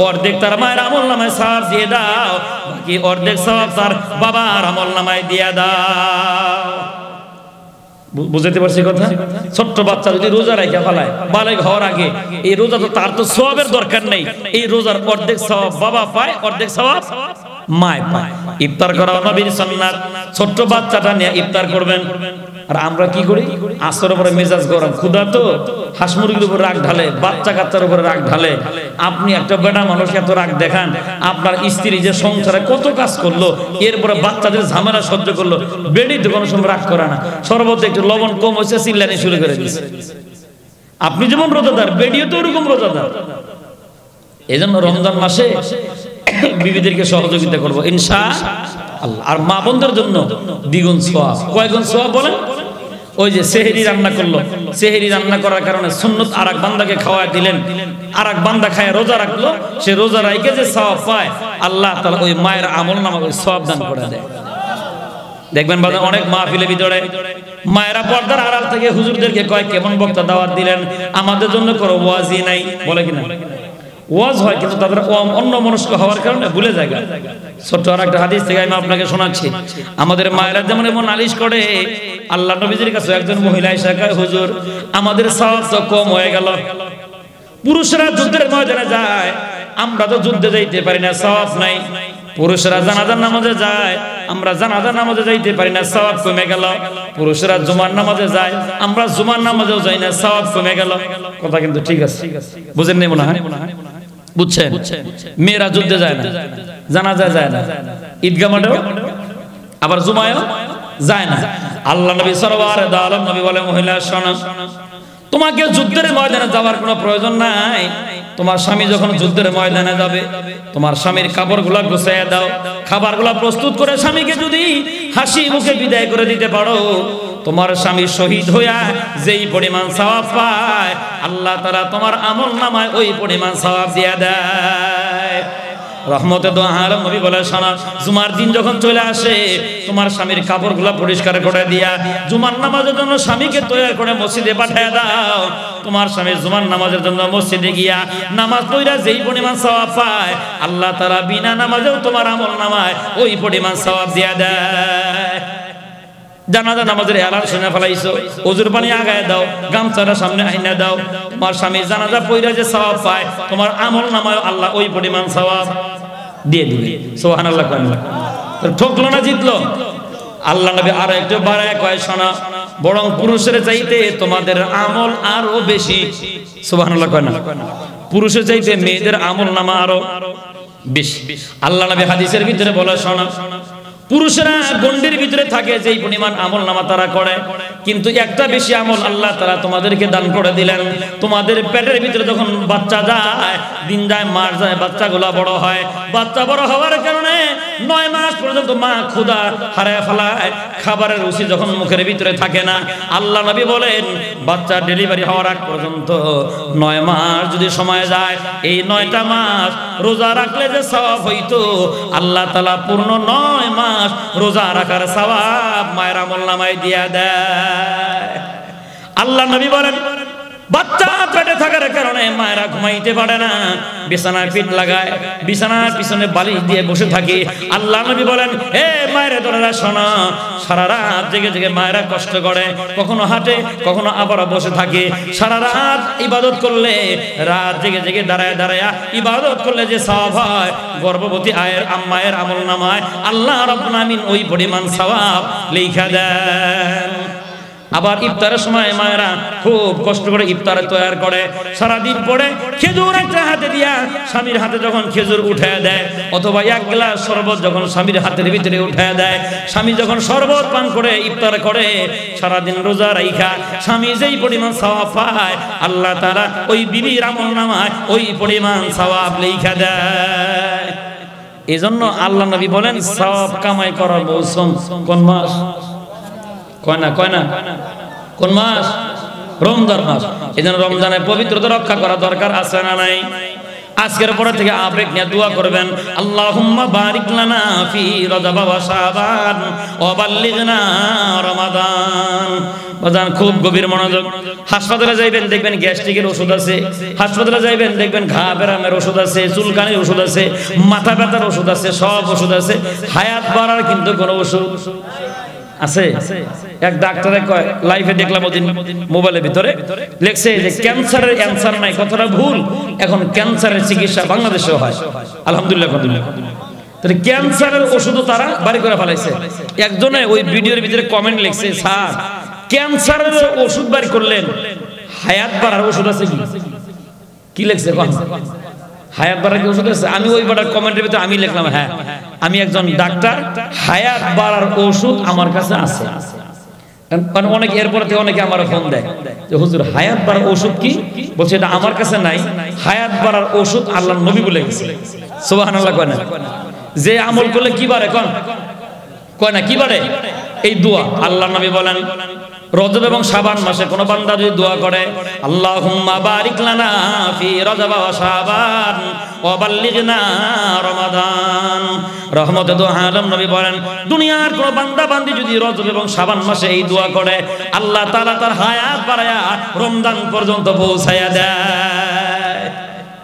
অর্ধেক তার মায়ের আমল নামায় সওয়াব দিয়ে দাও, বাকি অর্ধেক সওয়াব তার বাবার আমল নামায় দিয়ে দাও। বুঝতে পারছি কথা? ছোট্ট বাচ্চা যদি রোজা রাখা ফেলায় বালেগ হওয়ার আগে, এই রোজা তো তার তো সওয়াবের দরকার নেই, এই রোজার অর্ধেক সওয়াব বাবা পায়, অর্ধেক সওয়াব মায় পায়। ইফতার করা নবীর সুন্নাত। ছোট্ট বাচ্চাটা নিয়ে ইফতার করবেন। আর আমরা কি করি? আসরের উপরে মেজাজ গরম, ক্ষুধা তো হাঁস মুরগির উপর রাগ ঢালে, বাচ্চা কাচ্চার উপরে রাগ ঢালে। আপনি একটা বেটা মানুষ এত রাগ দেখান, আপনার স্ত্রী যে সংসারে কত কাজ করলো, এরপরে বাচ্চাদের ঝামেলা সহ্য করলো, বেডি তো কোনো সময় রাগ করে না, সর্বত একটু লবণ কম হয়েছে চিল্লানি শুরু করে দিচ্ছে। আপনি যেমন রোজাদার, বেডিও তো ওরকম রোজাদার। এই জন্য রমজান মাসে বিবিদেরকে সহযোগিতা করবো ইনশাআল্লাহ। আর মা বোনদের জন্য দ্বিগুণ সওয়াব। কয়গুণ সওয়াব বলেন? ওই যে সেহরি রান্না করলো, সেহরি রান্না করার কারণে সুন্নত আর এক বান্দাকে খাওয়ায় দিলেন, আর এক বান্দা খায় রোজা রাখলো, সে রোজা রাখে যে সওয়াব পায়, আল্লাহ তাআলা ওই মায়ের আমল নামা ওই সওয়াব দান করে দেয়। দেখবেন বাবা, অনেক মাহফিলের ভিতরে মায়েরা পর্দার আড়াল থেকে হুজুরদেরকে কয়, কেমন বক্তা দাওয়াত দিলেন, আমাদের জন্য কোনো ওয়াজই নাই, বলে কিনা? ওয়াজ হয়, কিন্তু তাদের অন্য মনস্ক হওয়ার কারণে ভুলে যায়। ছোট্ট আর একটা হাদিস থেকে আমি আপনাকে শোনাচ্ছি। আমাদের মায়েরা যেমন এমন নালিশ করে, আল্লাহ নবীজির কাছে একজন মহিলা এসে কয়, হুজুর আমাদের সওয়াব তো কম হয়ে গেল, পুরুষরা যুদ্ধের ময়দানে যায়, আমরা তো যুদ্ধে যাইতে পারি না, সওয়াব নাই। পুরুষরা জানাজার নামাজে যায়, আমরা জানাজার নামাজে যাইতে পারি না, সওয়াব কমে গেল। পুরুষরা জুমার নামাজে যায়, আমরা জুমার নামাজেও যাই না, সওয়াব কমে গেল। কথা কিন্তু ঠিক আছে, বুঝেন নি মনে হয়? বুঝছেন? মেয়েরা যুদ্ধে যায় না, জানাজা যায় না, ঈদগাহ মাঠেও আবার জুমায়ও যায় না। আল্লাহ নবী সাল্লাল্লাহু আলাইহি ওয়াসাল্লাম নবী বলে, মহিলা শোনো, তোমাকে যুদ্ধের ময়দানে যাওয়ার কোনো প্রয়োজন নাই। তোমার স্বামী যখন যুদ্ধের ময়দানে যাবে, তোমার স্বামীর কাপড়গুলো গুছাইয়া দাও, খাবারগুলো প্রস্তুত করে স্বামীকে যদি হাসি মুখে বিদায় করে দিতে পারো, তোমার স্বামী শহীদ হইয়া যেই পরিমাণ সওয়াব পায়, আল্লাহ তাআলা তোমার আমল নামায় ওই পরিমাণ সওয়াব দিয়া দেয়। রহমতে দো আলম নবী বলে শোনো, জুমার দিন যখন চলে আসে তোমার স্বামীর কাপড়গুলো পরিষ্কার করে দিয়া জুমার নামাজের জন্য স্বামীকে তৈরি করে মসজিদে পাঠিয়ে দাও। তোমার স্বামী জুমার নামাজের জন্য মসজিদে গিয়া নামাজ পড়া যেই পরিমাণ সওয়াব পায়, আল্লাহ তাআলা বিনা নামাজেও তোমার আমল নামায় ওই পরিমাণ সওয়াব দিয়া দেয়। জানাজা নামাজের এলান শুনে ফেলাইছো, ওজুর পানি আগায় দাও, গামছাটা সামনে আইনা দাও, তোমার স্বামী জানাজা পড়া যে সওয়াব পায় তোমার আমল নামায় আল্লাহ ওই পরিমাণ সওয়াব দিয়ে দিবে। সুবহানাল্লাহ। ঠকলো না জিতলো? আল্লাহ নবী আরো একটু বাড়ায় কয় শোনা, বরং পুরুষের চাইতে তোমাদের আমল আরো বেশি। সুবহানাল্লাহ কয় না? পুরুষের চাইতে মেয়েদের আমল নামা আরো বেশি। আল্লাহ নবী হাদিসের ভিতরে বলে শোনা, পুরুষেরা গন্ডির ভিতরে থাকে যেই পরিমাণ আমল নামা তারা করে, কিন্তু একটা বেশি আমল আল্লাহ তাআলা তোমাদেরকে দান করে দিলেন। তোমাদের পেটের ভিতরে যখন বাচ্চা যায়, দিন যায়, মাস যায়, বাচ্চাগুলা বড় হয়, বাচ্চা বড় হওয়ার কারণে 9 মাস পর্যন্ত মা ক্ষুধা হারায় ফেলায়, খাবারের রুচি যখন মুখের ভিতরে থাকে না, আল্লাহ নবী বলেন বাচ্চা ডেলিভারি হওয়ার আগ পর্যন্ত 9 মাস যদি সময় যায়, এই 9টা মাস রোজা রাখলে যে সওয়াব হইতো, আল্লাহ তাআলা পূর্ণ 9 মাস রোজা রাখার সওয়াব মায়ের আমলনামায় দিয়া দেয়। আল্লাহ নবী বলেন বাচ্চা পেটে থাকার কারণে মায়েরা ঘুমাইতে পারে না, বিছানায় পিঠ লাগায়, বিছানার পিছনে বালিশ দিয়ে বসে থাকে। আল্লাহ নবী বলেন হে মায়েরা তোমরা শোনো, সারা রাত জেগে জেগে মায়েরা কষ্ট করে, কখনো হাঁটে কখনো আবার বসে থাকে। সারা রাত ইবাদত করলে, রাত জেগে জেগে দাঁড়ায় দাঁড়ায় ইবাদত করলে যে সওয়াব হয়, গর্ভবতী মায়ের আমলনামায় আল্লাহ রাব্বুল আমিন ওই পরিমাণ সওয়াব লেখা দেন। আবার ইফতারের সময় মায়েরা খুব কষ্ট করে ইফতার তৈরি করে, সারাদিন পরে খেজুর একটা হাতে দিয়া স্বামীর হাতে যখন খেজুর উঠায় দেয়, অথবা এক গ্লাস শরবত যখন স্বামীর হাতের ভিতরে উঠায় দেয়, স্বামী যখন শরবত পান করে ইফতার করে, সারাদিন রোজা রাইখা স্বামী যেই পরিমাণ সওয়াব পায়, আল্লাহ তাআলা ওই বিবির আমলনামায় ওই পরিমাণ সওয়াব লেখা দেয়। এজন্য আল্লাহ নবী বলেন সওয়াব কামাই করার মৌসুম কোন মাস? কয় না কোন মাস? রমজান মাস। এজন্য রমজানের পবিত্রতা রক্ষা করা দরকার আছে না নাই? আজকের পর থেকে আবেগ নিয়ে দোয়া করবেন, আল্লাহুম্মা বারিক লানা ফি রজব ওয়া শাবান ওয়া বাল্লিগনা রমাদান। বাজান খুব গভীর মনোযোগ। হাসপাতালে যাইবেন দেখবেন গ্যাস্ট্রিকের ওষুধ আছে, হাসপাতালে যাইবেন দেখবেন ঘা বেরামের ওষুধ আছে, চুলকানির ওষুধ আছে, মাথা ব্যথার ওষুধ আছে, সব ওষুধ আছে। হায়াত বাড়ার কিন্তু কোনো ওষুধ আছে? এক ডাক্তারে কয়, লাইভে দেখলাম ওদিন মোবাইলের ভিতরে লেখছে যে ক্যান্সারের অ্যানসার নাই, কথাটা ভুল। এখন ক্যান্সারের চিকিৎসা বাংলাদেশেও হয়, আলহামদুলিল্লাহ। তাহলে ক্যান্সারের ওষুধও তারা বাড়ি করে ফেলাইছে। একজনে ওই ভিডিওর ভিতরে কমেন্ট লিখছে, স্যার ক্যান্সারের ওষুধ বাড়ি করলেন, হায়াত বাড়ার ওষুধ আছে কি লিখছে? হায়াত বাড়ার কি ওষুধ আছে? আমি ওই বাড়ার কমেন্টের ভিতরে আমি লিখলাম, হ্যাঁ আমি একজন ডাক্তার, হায়াত বাড়ার ওষুধ আমার কাছে আছে। কারণ অনেকে এরপর থেকে অনেকে আমার ফোন দেয় যে হুজুর হায়াত বাড়ার ওষুধ কি? বলছে এটা আমার কাছে নাই, হায়াত বাড়ার ওষুধ আল্লাহর নবী বলে গেছে। সুবহানাল্লাহ কয় না? যে আমল করলে কি বাড়ে কয় না কি বাড়ে? এই দোয়া আল্লাহর নবী বলেন, রজব এবং শাবান মাসে কোন বান্দা যদি দোয়া করে, আল্লাহুম্মা বারিক লানা ফি রজব ওয়া শাবান ওয়া বাল্লিগনা রমাদান। রহমতে দো আলম নবী বলেন, দুনিয়ার কোন বান্দা বান্দি যদি রজব এবং শাবান মাসে এই দোয়া করে, আল্লাহ তাআলা তার হায়াত বাড়ায়া রমজান পর্যন্ত পৌঁছায়া দেয়।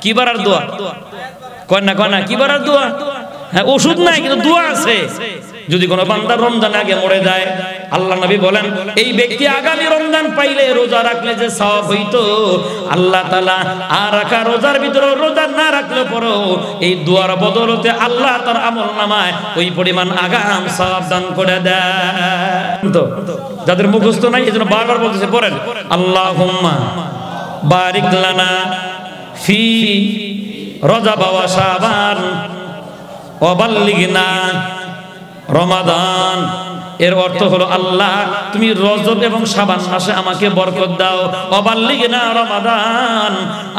কি বাড়ার দোয়া? কয় না কি বাড়ার দোয়া? হ্যাঁ ওষুধ নাই কিন্তু দোয়া আছে। যদি কোনো বান্দা রমজান আগে মরে যায়, আল্লাহ নবী বলেন এই ব্যক্তি আগামী রমজান পাইলে রোজা রাখলে যে সওয়াব হইতো, আল্লাহ তাআলা আর রাখা রোজার ভিতরে রোজা না রাখলে পরও এই দুয়ার বদলতে আল্লাহ তার আমলনামায় ওই পরিমাণ আগাম সওয়াব দান করে দেয়। তো যাদের মুখস্থ নাই এজন্য বারবার বলতেছে, পড়েন আল্লাহুম্মা বারিক লানা ফি রজব ওয়া শাবান ওয়া বাল্লিগনা রমাদান। এর অর্থ হলো আল্লাহ তুমি রজব এবং শাবান মাসে আমাকে বরকত দাও, অবাল্লিগনা রমাদান,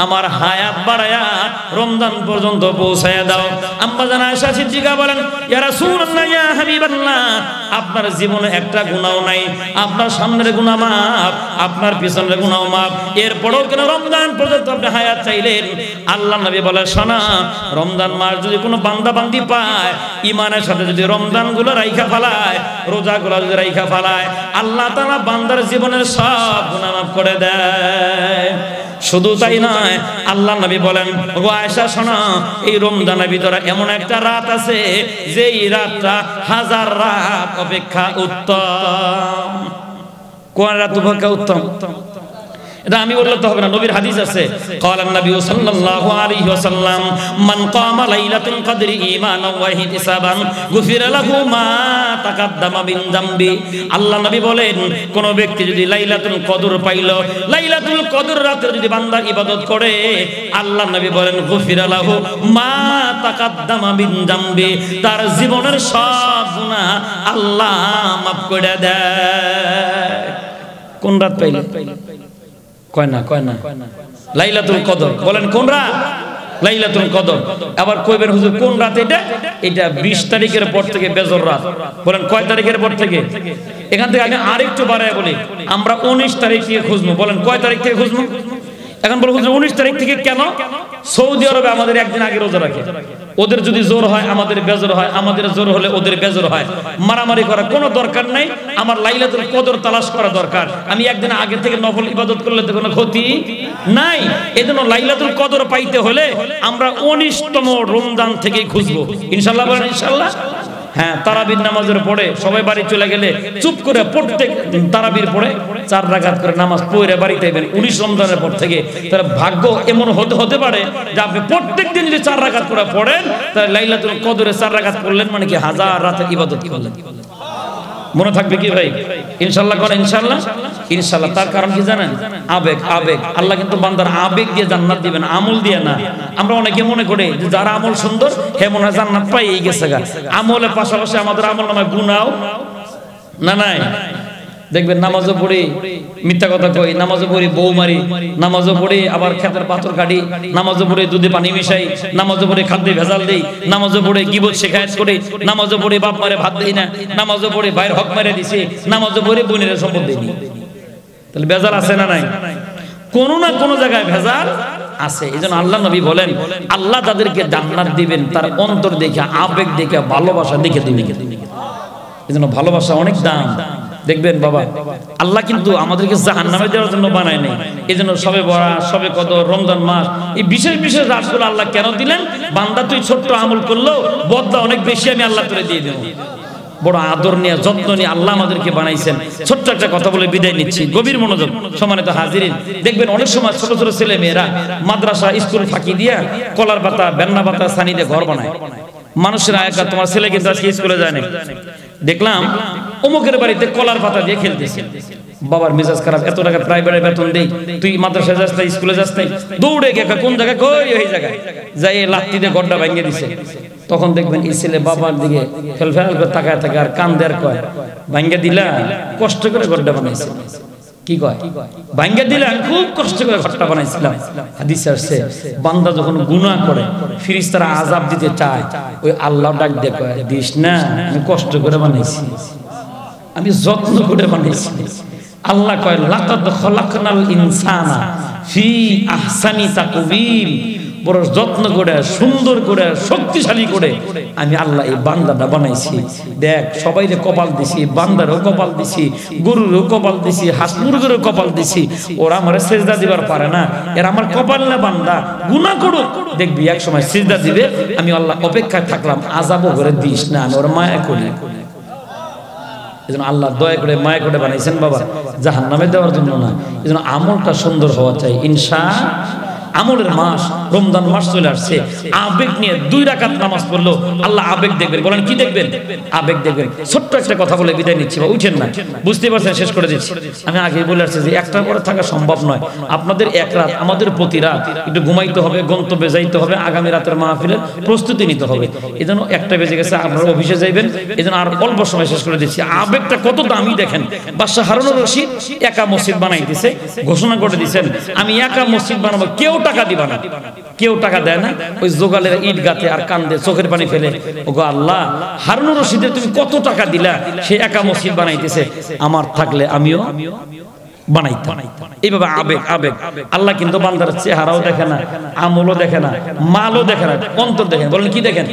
আমার হায়াত বাড়ায়া রমজান পর্যন্ত পৌঁছায়া দাও। আম্মা জান আয়েশা সিদ্দিকা বলেন, ইয়া রাসূলুল্লাহ ইয়া হাবিবাল্লাহ, আপনার জীবনে একটা গুনাহ নাই, আপনার সামনের গুনাহ মাফ, আপনার পিছনের গুনাহ মাফ, এরপরও কেন রমজান পর্যন্ত আপনি হায়াত চাইলেন? আল্লাহ নবী বলে, শোনা, রমজান মাস যদি কোনো বান্দা বান্দি পায়, ইমানের সাথে যদি রমজানগুলো রাইখা ফেলায়, রোজাগুলো যদি রাইখা ফেলায়, আল্লাহ তাআলা বান্দার জীবনের সব গুনাহ মাফ করে দেয়। শুধু তাই নয়, আল্লাহ নবী বলেন, ও আয়েশা শোনো, এই রমজানের ভিতরে এমন একটা রাত আছে যেই রাতটা হাজার রাত অপেক্ষা উত্তম। কোন রাত অপেক্ষা উত্তম? এটা আমি বললে তো হবে না, নবীর হাদিস আছে, ক্বালান নবী সাল্লাল্লাহু আলাইহি ওয়াসাল্লাম, মান কামা লাইলাতুল কদরি ঈমানান ওয়া ইহতিসাবান গুফিরা লাহু মা তাকাদ্দামা মিন যামবি। আল্লাহ নবী বলেন, কোন ব্যক্তি যদি লাইলাতুল কদর পাইল, লাইলাতুল কদর রাতে যদি বান্দা ইবাদত করে, আল্লাহ নবী বলেন, গুফিরা লাহু মা তাকাদ্দামা মিন যামবি, তার জীবনের সব গুনাহ আল্লাহ মাফ করে দেয়। কোন রাত পাইল? কয় না লাইলাতুল কদর। বলেন কোন রাত? লাইলাতুল কদর। আবার কইবেন হুজুর কোন রাত এটা? এটা 20 তারিখের পর থেকে বেজর রাত। বলেন কয় তারিখের পর থেকে? এখান থেকে আমি আরেকটু বাড়ায় বলি, আমরা 19 তারিখ থেকে খুঁজবো। বলেন কয় তারিখ থেকে খুঁজবো? এখন বলে হুজুর 19 তারিখ থেকে কেন? সৌদি আরবে আমাদের একদিন আগে রোজা রাখে, ওদের যদি জোর হয় আমাদের বেজর হয়, আমাদের জোর হলে ওদের বেজর হয়। মারামারি করার কোনো দরকার নাই, আমার লাইলাতুল কদর তালাশ করা দরকার। আমি একদিন আগে থেকে নফল ইবাদত করলে তো কোনো ক্ষতি নাই। এজন্য লাইলাতুল কদর পাইতে হলে আমরা 19তম রমজান থেকেই খুঁজবো ইনশাআল্লাহ। বলেন ইনশাআল্লাহ। হ্যাঁ, তারাবির নামাজের পরে সবাই বাড়ি চলে গেলে চুপ করে প্রত্যেক তারাবির পরে 4 রাকাত করে নামাজ পড়ে বাড়িতে আইবেন 19 রমজানের পর থেকে। তাহলে ভাগ্য এমন হতে পারে যে আপনি প্রত্যেক দিন যদি 4 রাকাত করে পড়েন, তাহলে লাইলাতুল কদরে 4 রাকাত পড়লেন মানে কি হাজার রাতের ইবাদত করলেন। মনে থাকবে কি ভাই? ইনশাআল্লাহ করেন ইনশাআল্লাহ। ইনশাআল্লাহ। তার কারণ কি জানেন? আবেগ। আল্লাহ কিন্তু বান্দার আবেগ দিয়ে জান্নাত দিবেন, আমল দিয়ে না। আমরা অনেকে মনে করি যে যারা আমল সুন্দর হে মনে হয় জান্নাত পাই এই গেছে গা। আমলের পাশাপাশি আমাদের আমল নামায় গুনাহ না নাই। দেখবেন নামাজও পড়ি মিথ্যা কথা কই, নামাজও পড়ি বউ মারি, নামাজও পড়ি আবার ক্ষেতের পাথর কাটি, নামাজও পড়ি দুধে পানি মিশাই, নামাজও পড়ি খাদ্যে ভেজাল দেই, নামাজও পড়ি গীবত শিকায়েত করি, নামাজও পড়ি বাপ মারে ভাত দেই না, নামাজও পড়ি ভাইয়ের হক মেরে দিছি, নামাজও পড়ি বোনের সম্পদ দেই। তাহলে ভেজাল আছে না নাই? কোনো না কোনো জায়গায় ভেজাল আছে। এইজন্য আল্লাহ নবী বলেন, আল্লাহ তাদেরকে জান্নাত দিবেন তার অন্তর দেখে, আবেগ দেখে, ভালোবাসা দেখে দিবেন। এইজন্য ভালোবাসা অনেক দাম। দেখবেন বাবা, আল্লাহ কিন্তু আমাদেরকে জাহান্নামে দেওয়ার জন্য বানায় নাই। এজন্য সবে বরাত, সবে কদর, রমজান মাস, এই বিশেষ বিশেষ রাতগুলো আল্লাহ কেন দিলেন? বান্দা তুই ছোট্ট আমল করলেও বদলা অনেক বেশি আমি আল্লাহ তোরে দিয়ে দেব। বড় আদর নিয়ে, যত্ন নিয়ে আল্লাহ আমাদেরকে বানাইছেন। ছোট্ট একটা কথা বলে বিদায় নিচ্ছি, গভীর মনোযোগ। সম্মানিত হাজিরিন, দেখবেন অনেক সময় ছোট ছোট ছেলে মেয়েরা মাদ্রাসা স্কুল ফাঁকি দিয়া কলার পাতা, বেন্না পাতা, সানি দিয়ে ঘর বানায়। মানুষের আয়াকা তোমার ছেলে কিন্তু আজকে স্কুলে যায় না, দেখলাম অমুকের বাড়িতে কলার পাতা দিয়ে খেলতেছে। বাবার মেজাজ খারাপ, এত টাকা প্রাইভেটে বেতন দেই, তুই মাদ্রাসায় যাস না, স্কুলে যাস না, দৌড়ে গিয়ে কোন জায়গায় কই ওই জায়গায় যাই লাত্তি দিয়ে গড্ডা ভেঙে দিছে। তখন দেখবেন এই ছেলে বাবার দিকে ফেলফেল করে তাকায় থাকে আর কান দেয়ার কয়, ভাঙ্গে দিলা, কষ্ট করে গড্ডা বানাইছে। কি কয়? ভাঙ্গে দিলা, খুব কষ্ট করে ঘরটা বানাইছিলাম। হাদিসে আসছে, বান্দা যখন গুনাহ করে ফেরেশতারা আযাব দিতে চায়, ওই আল্লাহ ডাক দিয়ে কয়, দিস না, আমি কষ্ট করে বানাইছি, আমি যত্ন করে বানাইছি। আল্লাহ কয়, লাকাদ খলাকনাল ইনসানা ফি আহসানি তাকওয়িম, বড় যত্ন করে, সুন্দর করে, শক্তিশালী করে আমি আল্লাহ এই বান্দাটা বানাইছি। দেখ, সবাইরে কপাল দিছি, বান্দারও কপাল দিছি, গরুরও কপাল দিছি, হাঁস মুরগিরও কপাল দিছি। ওরা আমারে সিজদা দিবার পারে না, এরা আমার কপাল না বান্দা, গুনাহ করুক, দেখবি এক সময় সিজদা দিবে। আমি আল্লাহ অপেক্ষায় থাকলাম, আযাবও করে দিস না, আমি ওর মায়া করি। এজন্য আল্লাহ দয়া করে মায়া করে বানাইছেন বাবা, জাহান্নামে দেওয়ার জন্য না। এজন্য আমলটা সুন্দর হওয়া চাই ইনশাআল্লাহ। আমলের মাস, রমজান মাস চলে আসছে, আবেগ নিয়ে 2 রাকাত নামাজ পড়লো, আল্লাহ আবেগ দেখবেন। বলেন কি দেখবেন? আবেগ দেখবেন। ছোট্ট একটা কথা বলে বিদায় নিচ্ছি, বা উঠেন না, বুঝতে পারছেন, শেষ করে দিচ্ছি। আমি আগে বলে আসছি যে একটার পরে থাকা সম্ভব নয়। আপনাদের এক রাত, আমাদের প্রতি রাত একটু ঘুমাইতে হবে, গন্তব্যে যাইতে হবে, আগামী রাতের মাহফিলের প্রস্তুতি নিতে হবে। এই জন্য 1টা বেজে গেছে, আপনারা অফিসে যাইবেন, এই জন্য আর অল্প সময় শেষ করে দিচ্ছি। আবেগটা কত দামি দেখেন। বাদশাহ হারুনুর রশিদ একা মসজিদ বানাইতেছে, ঘোষণা করে দিচ্ছেন আমি একা মসজিদ বানাবো, কেউ টাকা দিবা না, কেউ টাকা দেয় না। ওই জোগালের ইট গাতে আর কান্দে, চোখের পানি ফেলে, ওগো আল্লাহ, হারুনুর রশিদের তুমি কত টাকা দিলা, সে একা মসজিদ বানাইতেছে, আমার থাকলে আমিও বানাইতাম। এইভাবে আবেগ আবেগ। আল্লাহ কিন্তু বান্দার চেহারাও দেখে না, আমলও দেখে না, মালও দেখে না, অন্তর দেখেন। বলেন কি দেখেন?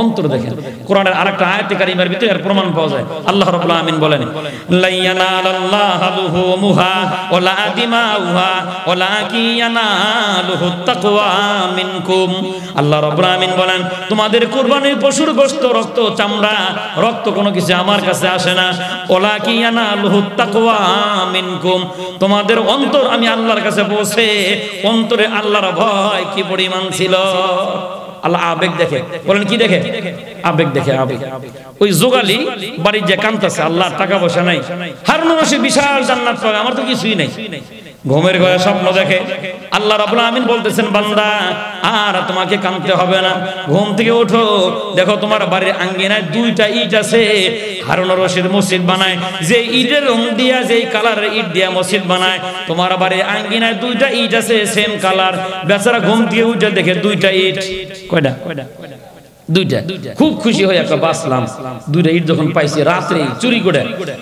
অন্তর দেখেন। কোরআনের আরেকটা আয়াতে কারিমার ভিতরে এর প্রমাণ পাওয়া যায়। আল্লাহ রাব্বুল আমিন বলেন, লা ইয়ানালাল্লাহু লুহুমুহা ওয়ালা দিমাউহা ওয়ালাকিন ইয়ানালুহু তাকওয়া মিনকুম। আল্লাহ রাব্বুল আমিন বলেন, তোমাদের কুরবানির পশুর গোশত, রক্ত, চামড়া, রক্ত কোনো কিছু আমার কাছে আসে না। ওয়ালাকিন ইয়ানালুহু তাকওয়া মিনকুম, তোমাদের অন্তর আমি আল্লাহর কাছে পৌঁছে, অন্তরে আল্লাহর ভয় কি পরিমাণ ছিল। আল্লাহ আবেগ দেখে। বলেন কি দেখে? আবেগ দেখে, আবেগ। ওই জোগালি বাড়ি যে কাঁদতেছে, আল্লাহ টাকা পয়সা নাই, হারুনুর রশিদ বিশাল জান্নাত পাবে, আমার তো কিছুই নাই। ঘুমের ঘরে স্বপ্ন দেখে। আল্লাহ রাব্বুল আমিন বলতেছেন, বান্দা আর তোমাকে কাঁদতে হবে না, ঘুম থেকে ওঠো, দেখো তোমার বাড়ির আঙ্গিনায় 2টা ইট আছে। হারুনুর রশিদ মসজিদ বানায় যে ইটের রং দিয়া, যেই কালারের ইট দিয়া মসজিদ বানায়, তোমার বাড়ির আঙ্গিনায় 2টা ইট আছে, সেম কালার। বেচারা ঘুম থেকে উঠে দেখে 2টা ইট। কয়টা? 2টা। খুব খুশি হয়ে একটা বাঁচলাম। 2টা ইট যখন পাইছি, রাত্রে চুরি করে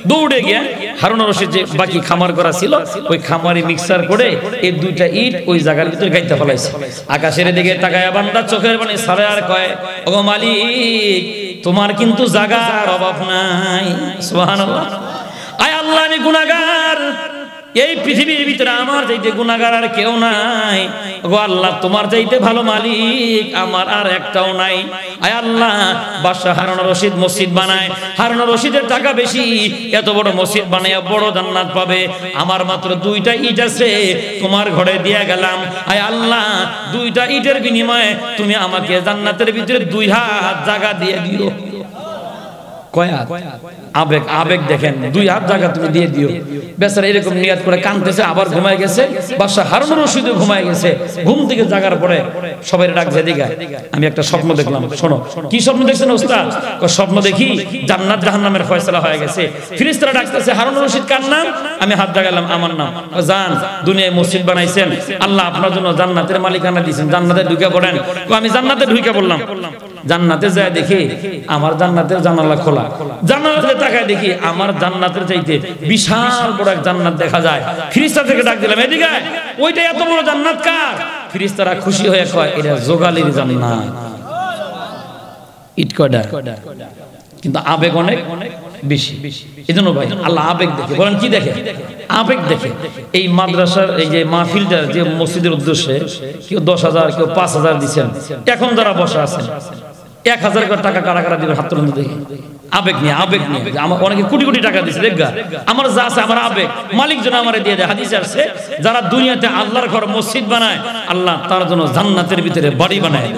দৌড়ে গিয়ে হারুনুর রশিদ যে বাকি খামার করা ছিল, ওই খামারে মিক্সার করে এই 2টা ইট ওই জায়গার ভিতরে গাইতে ফেলাইছে। আকাশের দিকে তাকায় বান্দা চোখের পানি সারে আর কয়, ওগো মালিক, তোমার কিন্তু জায়গার অভাব নাই। সুবহানাল্লাহ। আয় আল্লাহ, আমি গুনাহগার, এই পৃথিবীর ভিতরে আমার চাইতে গুনাহগার আর কেউ নাই। ওগো আল্লাহ, তোমার চাইতে ভালো মালিক আমার আর একটাও নাই। আয় আল্লাহ, বাদশা হারুনুর রশিদ মসজিদ বানায়, হারুনুর রশিদের টাকা বেশি, এত বড় মসজিদ বানায় বড় জান্নাত পাবে, আমার মাত্র 2টা ইট আছে, তোমার ঘরে দিয়ে গেলাম। আয় আল্লাহ, 2টা ইটের বিনিময়ে তুমি আমাকে জান্নাতের ভিতরে 2 হাত জায়গা দিয়ে দিও। কয় হাত? আবেগ আবেগ দেখেন, 2 হাত জায়গা তুমি দিয়ে দিও। বেচারা এরকম নিয়াত করে কাঁদতেছে, আবার ঘুমায় গেছে। বাদশা হারুনুর রশিদ ঘুমায় গেছে। ঘুম থেকে জাগার পরে সবাই ডাকছে, দিঘা আমি একটা স্বপ্ন দেখলাম। শোনো, কি স্বপ্ন দেখছেন ওস্তাদ? স্বপ্ন দেখি জান্নাত জাহান্নামের ফয়সালা হয়ে গেছে। ফেরেশতারা ডাকতেছে, হারুনুর রশিদ কার নাম? আমি হাত জাগালাম, আমার নাম। জান, দুনিয়ায় মসজিদ বানাইছেন, আল্লাহ আপনার জন্য জান্নাতের মালিকানা দিয়েছেন, জান্নাতে ঢুকে পড়েন। আমি জান্নাতে ঢুকে পড়লাম। জান্নাতে যায় দেখি আমার জান্নাতের জানালা খোলা। জান্নাতে তাকায় দেখি আমার জান্নাতের চাইতে বিশাল বড় এক জান্নাত দেখা যায়। ফেরেশতা থেকে ডাক দিলাম, এদিকে আয়, ওইটা এত বড় জান্নাত কার? ফেরেশতারা খুশি হয়ে কয়, এটা জোগালির জান্নাত। ইট কয়টা? কিন্তু আবেগ অনেক বেশি। এজন্য ভাই আল্লাহ আবেগ দেখে। বলেন কি দেখে? আবেগ দেখে। এই মাদ্রাসার এই যে মাহফিলটা যে মসজিদের উদ্দেশ্যে কেউ 10,000, কেউ 5,000 দিচ্ছেন, এখন যারা বসা আছেন 1,000 টাকা কারা কারা দিবেন? হাত তুলুন দেখি। আবেগ নিয়ে, আবেগ নিয়ে। আমার অনেকে কোটি কোটি টাকা দিচ্ছে, দেখগা আমার যা আছে আমার আবেগ, মালিক যেন আমারে দিয়ে দেয়। হাদিসে আসছে, যারা দুনিয়াতে আল্লাহর ঘর মসজিদ বানায়, আল্লাহ তার জন্য জান্নাতের ভিতরে বাড়ি বানায়।